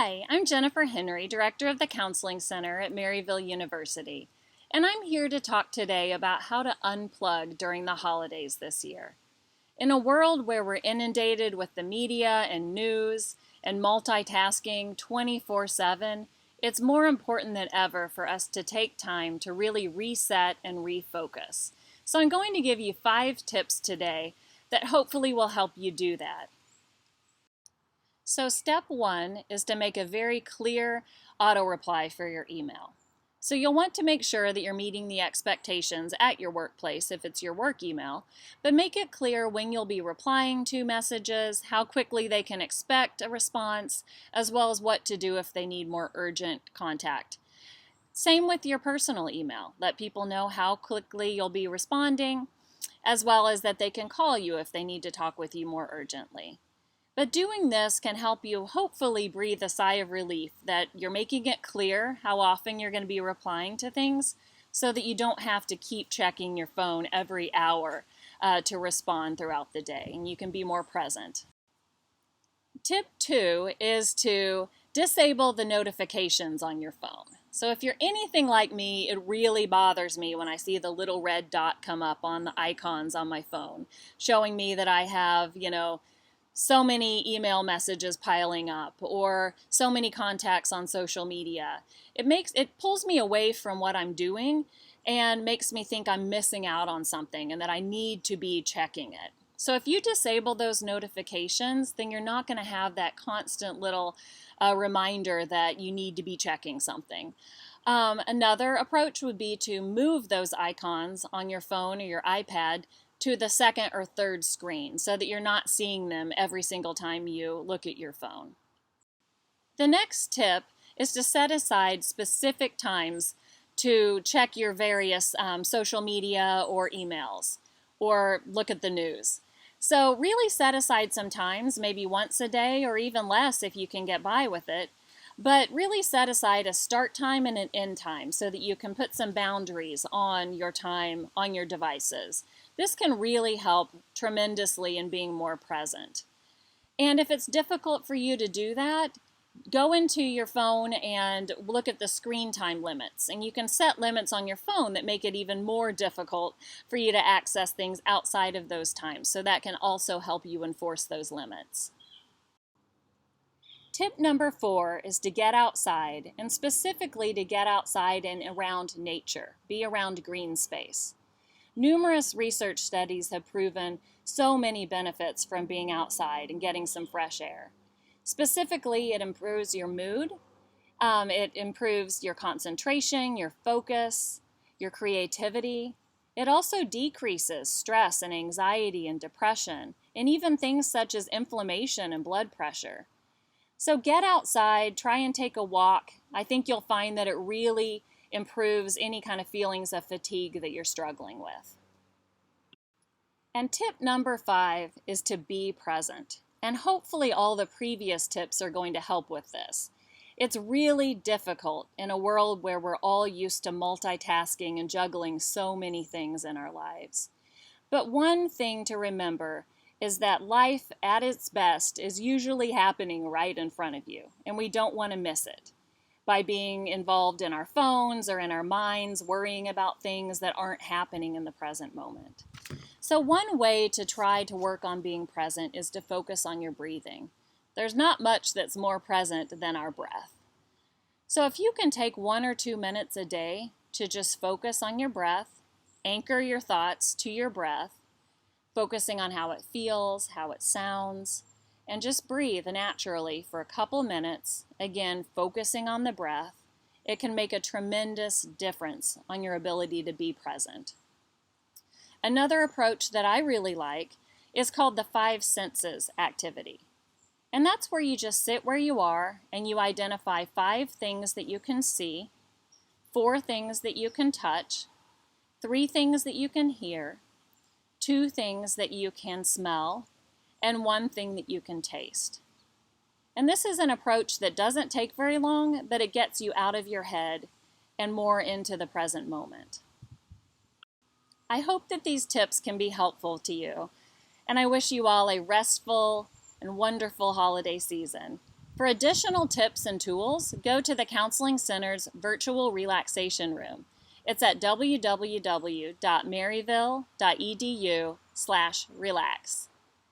Hi, I'm Jennifer Henry, Director of the Counseling Center at Maryville University, and I'm here to talk today about how to unplug during the holidays this year. In a world where we're inundated with the media and news and multitasking 24/7, it's more important than ever for us to take time to really reset and refocus. So I'm going to give you 5 tips today that hopefully will help you do that. So step 1 is to make a very clear auto reply for your email. So you'll want to make sure that you're meeting the expectations at your workplace if it's your work email, but make it clear when you'll be replying to messages, how quickly they can expect a response, as well as what to do if they need more urgent contact. Same with your personal email. Let people know how quickly you'll be responding, as well as that they can call you if they need to talk with you more urgently. But doing this can help you hopefully breathe a sigh of relief that you're making it clear how often you're going to be replying to things so that you don't have to keep checking your phone every hour to respond throughout the day, and you can be more present. Tip 2 is to disable the notifications on your phone. So if you're anything like me, it really bothers me when I see the little red dot come up on the icons on my phone, showing me that I have, so many email messages piling up or so many contacts on social media. It pulls me away from what I'm doing and makes me think I'm missing out on something and that I need to be checking it. So if you disable those notifications, then you're not going to have that constant little reminder that you need to be checking something. Another approach would be to move those icons on your phone or your iPad to the second or third screen so that you're not seeing them every single time you look at your phone. The next tip is to set aside specific times to check your various social media or emails or look at the news. So really set aside some times, maybe once a day or even less if you can get by with it, but really set aside a start time and an end time so that you can put some boundaries on your time on your devices. This can really help tremendously in being more present. And if it's difficult for you to do that, go into your phone and look at the screen time limits. And you can set limits on your phone that make it even more difficult for you to access things outside of those times. So that can also help you enforce those limits. Tip number 4 is to get outside, and specifically to get outside and around nature. Be around green space. Numerous research studies have proven so many benefits from being outside and getting some fresh air. Specifically, it improves your mood, it improves your concentration, your focus, your creativity. It also decreases stress and anxiety and depression, and even things such as inflammation and blood pressure. So get outside, try and take a walk. I think you'll find that it really improves any kind of feelings of fatigue that you're struggling with. And tip number 5 is to be present. And hopefully all the previous tips are going to help with this. It's really difficult in a world where we're all used to multitasking and juggling so many things in our lives. But one thing to remember is that life at its best is usually happening right in front of you, and we don't want to miss it by being involved in our phones or in our minds, worrying about things that aren't happening in the present moment. So one way to try to work on being present is to focus on your breathing. There's not much that's more present than our breath. So if you can take 1 or 2 minutes a day to just focus on your breath, anchor your thoughts to your breath, focusing on how it feels, how it sounds, and just breathe naturally for a couple minutes, again, focusing on the breath, it can make a tremendous difference on your ability to be present. Another approach that I really like is called the 5 senses activity. And that's where you just sit where you are and you identify 5 things that you can see, 4 things that you can touch, 3 things that you can hear, 2 things that you can smell, and 1 thing that you can taste. And this is an approach that doesn't take very long, but it gets you out of your head and more into the present moment. I hope that these tips can be helpful to you, and I wish you all a restful and wonderful holiday season. For additional tips and tools, go to the Counseling Center's virtual relaxation room. It's at www.maryville.edu/relax.